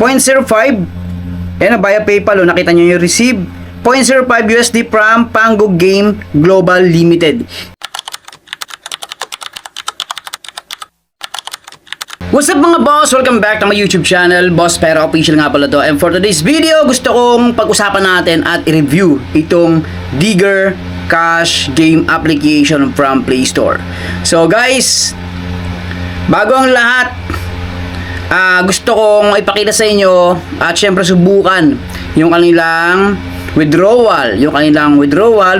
0.05. Ayan, via PayPal. Nakita nyo yung receive. 0.05 USD from Pango Game Global Limited. What's up mga boss? Welcome back to my YouTube channel, Boss Pera Official nga pala to. And for today's video, gusto kong pag-usapan natin at i-review itong Digger Cash Game application from Play Store. So guys, bago ang lahat, gusto kong ipakita sa inyo at syempre subukan yung kanilang withdrawal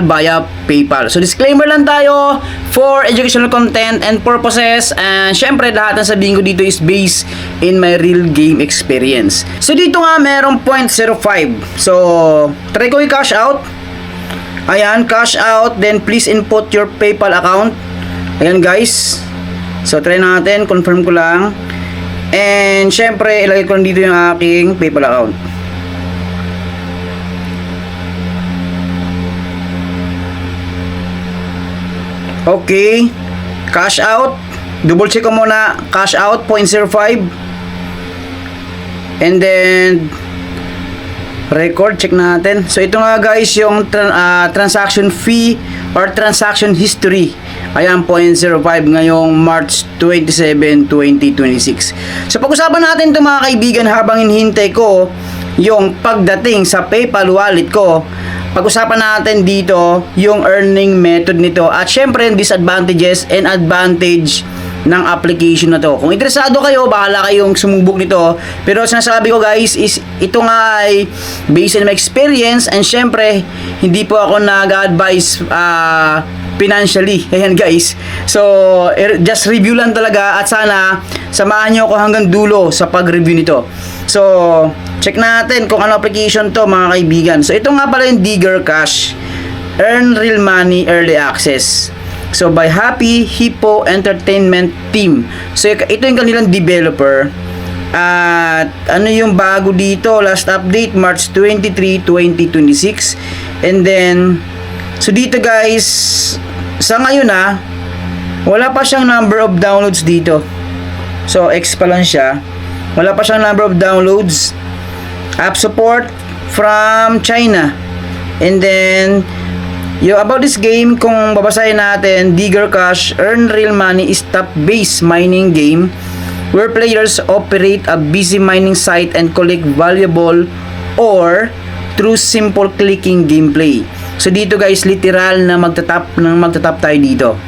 via PayPal. So disclaimer lang tayo, for educational content and purposes, and syempre lahat ng sabihin ko dito is based in my real game experience. So dito nga merong 0.05. So try ko i-cash out. Ayan, cash out, then please input your PayPal account. Ayan guys. So try natin, confirm ko lang. And syempre ilagay ko lang dito yung aking PayPal account. Okay, cash out. Double check ko muna. Cash out 0.05. And then record, check natin. So ito nga guys yung transaction fee or transaction history. Ayan, 0.05 ngayong March 27, 2026. So pag-usapan natin ito mga kaibigan habang hinihintay ko yung pagdating sa PayPal wallet ko. Pag-usapan natin dito yung earning method nito at syempre yung disadvantages and advantage ng application na to. Kung interesado kayo, bahala kayong sumubok nito. Pero sinasabi ko guys is ito nga ay based on my experience, and syempre hindi po ako nag-advise financially. Ayan guys. So just review lang talaga at sana samahan nyo ako hanggang dulo sa pag-review nito. So check natin kung ano application to mga kaibigan. So ito nga pala yung Digger Cash Earn Real Money Early Access. So by Happy Hippo Entertainment Team. So ito yung kanilang developer. At ano yung bago dito? Last update March 23, 2026. And then so dito guys, sa ngayon wala pa siyang number of downloads dito. So X pa lang siya. Wala pa siyang number of downloads. App support from China. And then about this game, kung babasahin natin, Digger Cash Earn Real Money is top-based mining game where players operate a busy mining site and collect valuable ore through simple clicking gameplay. So dito guys, literal na magtatap tayo dito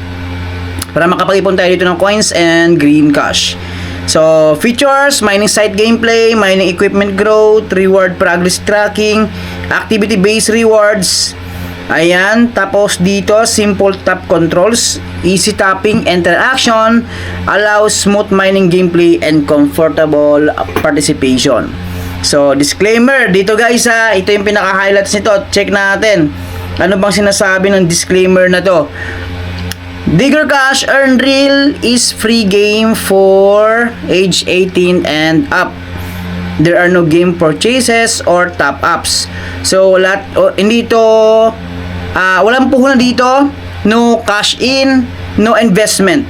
para makapag-ipon tayo dito ng coins and green cash. So features, mining site gameplay, mining equipment growth, reward progress tracking, activity based rewards. Ayan, tapos dito simple tap controls, easy tapping interaction, allows smooth mining gameplay and comfortable participation. So disclaimer dito guys ito yung pinaka-highlights nito. Check natin ano bang sinasabi ng disclaimer na to. Digger Cash Earn Real is free game for age 18 and up. There are no game purchases or top-ups. So hindi to walang puhunan dito, no cash in, no investment.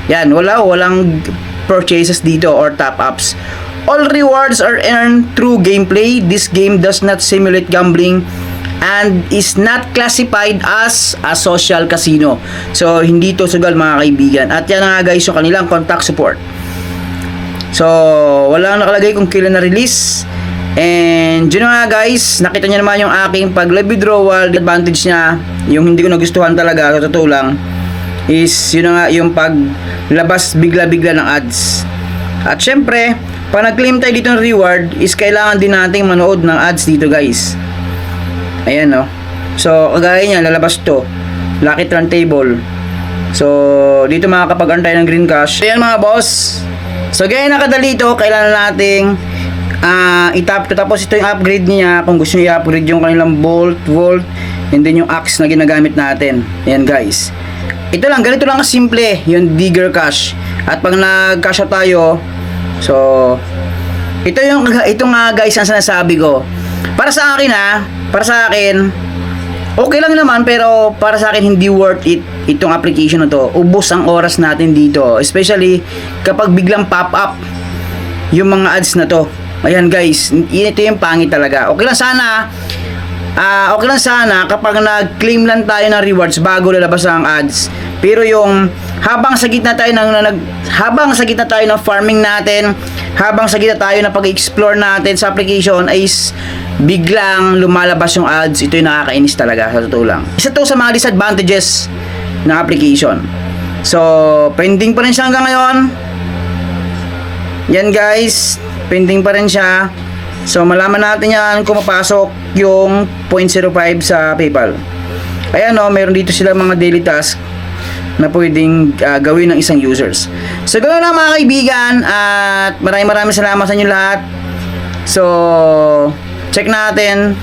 Yan, walang purchases dito or top-ups. All rewards are earned through gameplay. This game does not simulate gambling and is not classified as a social casino. So hindi to sugal mga kaibigan. At yan nga guys yung kanilang contact support. So walang nakalagay kung kailan na release. And yun nga guys, nakita nyo naman yung aking pag-live withdrawal. Advantage niya, yung hindi ko nagustuhan talaga, totoo lang, is yun nga yung paglabas bigla-bigla ng ads. At syempre pag nag-claim tayo dito ng reward is kailangan din nating manood ng ads dito guys. Ayan so kagaya niya, lalabas to Lucky Turntable. So dito makakapag-earn tayo ng green cash. Ayan mga boss. So gaya nakadali ito, kailangan nating itap to. Tapos ito yung upgrade niya kung gusto niyo i-upgrade yung kanilang vault, and then yung axe na ginagamit natin. Ayan guys, ito lang, ganito lang kasimple yung Digger Cash. At pag nag-cash out tayo, so ito nga guys ang sinasabi ko. Para sa akin okay lang naman, pero para sa akin hindi worth it itong application na to. Ubos ang oras natin dito, especially kapag biglang pop up yung mga ads na to. Ayan guys, ito yung pangit talaga. Okay lang sana kapag nag-claim lang tayo ng rewards bago lalabas ang ads. Pero yung habang sa gitna tayo ng farming natin, habang sa gitna tayo ng pag-explore natin sa application ay biglang lumalabas yung ads. Ito yung nakakainis talaga sa totoo lang. Isa to sa mga disadvantages ng application. So, pending pa rin siya hanggang ngayon. Yan guys, pending pa rin siya. So, malaman natin yan kung mapasok yung 0.05 sa PayPal. Ayan o, meron dito sila mga daily task na pwedeng gawin ng isang users. So, ganoon lang mga kaibigan. At maraming salamat sa inyo lahat. So, check natin.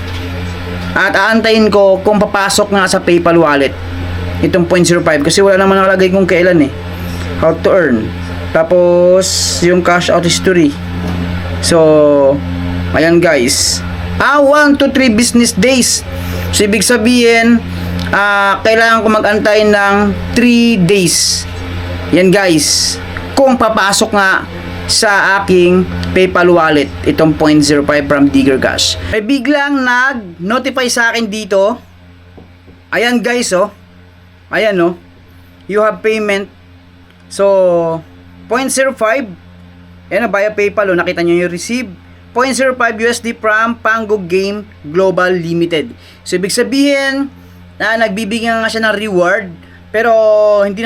At aantayin ko kung papasok nga sa PayPal wallet itong 0.05. Kasi wala naman nakalagay kung kailan eh. How to earn. Tapos, yung cash out history. So, ayan guys. 1 to 3 business days. So, ibig sabihin, kailangan ko mag-antay ng 3 days. Yan guys. Kung papasok nga sa aking PayPal wallet, itong 0.05 from Digger Cash. May biglang nag-notify sa akin dito. Ayan guys, oh. Ayan, oh. You have payment. So, 0.05. Ayan, via PayPal, oh. Nakita nyo yung receive. 0.05 USD from Pango Game Global Limited. So, ibig sabihin, nagbibigyan nga siya ng reward. Pero, hindi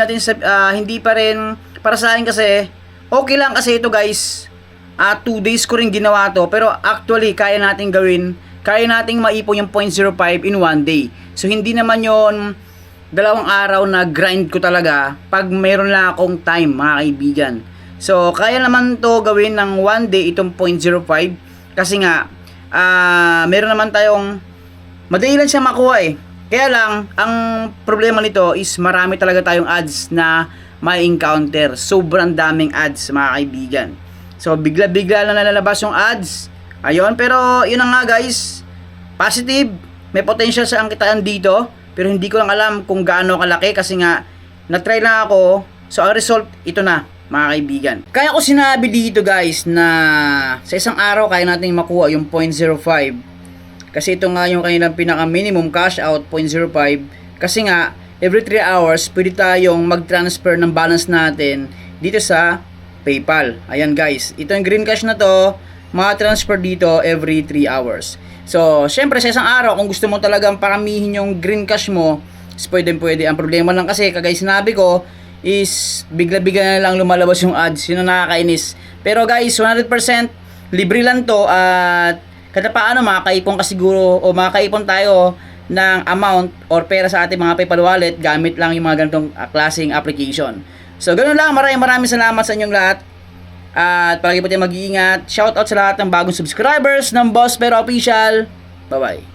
pa rin, para sa akin kasi, okay lang kasi ito guys. 2 days ko rin ginawa to. Pero, actually, kaya nating gawin. Kaya nating maipon yung 0.05 in 1 day. So, hindi naman yon 2 araw na grind ko talaga pag mayroon lang akong time, mga kaibigan. So, kaya naman to gawin ng 1 day itong 0.05 kasi nga, meron naman tayong madali lang siya makuha eh. Kaya lang, ang problema nito is marami talaga tayong ads na may encounter. Sobrang daming ads, mga kaibigan. So, bigla-bigla lang nalalabas yung ads. Ayun, pero yun na nga guys, positive, may potential sa ang kitaan dito. Pero hindi ko lang alam kung gaano kalaki kasi nga na-try lang ako. So ang result ito na, mga kaibigan. Kaya ko sinabi dito guys na sa isang araw kaya natin makuha yung 0.05. Kasi ito nga yung kanilang pinaka minimum cash out 0.05. Kasi nga every 3 hours pwede tayong mag-transfer ng balance natin dito sa PayPal. Ayan guys, ito yung green cash na to, ma-transfer dito every 3 hours. So, syempre sa isang araw, kung gusto mo talagang paramihin yung green cash mo, is pwede. Ang problema lang kasi, kagaya sinabi ko, is bigla-bigla na lang lumalabas yung ads. Yun ang nakakainis. Pero guys, 100% libre lang to at kada paano makakaipon ka siguro o makakaipon tayo ng amount or pera sa ating mga PayPal wallet gamit lang yung mga ganitong klaseng application. So, ganun lang. Maraming salamat sa inyong lahat. At palagi po tayo mag-iingat. Shoutout sa lahat ng bagong subscribers ng Boss Pero Official. Bye-bye.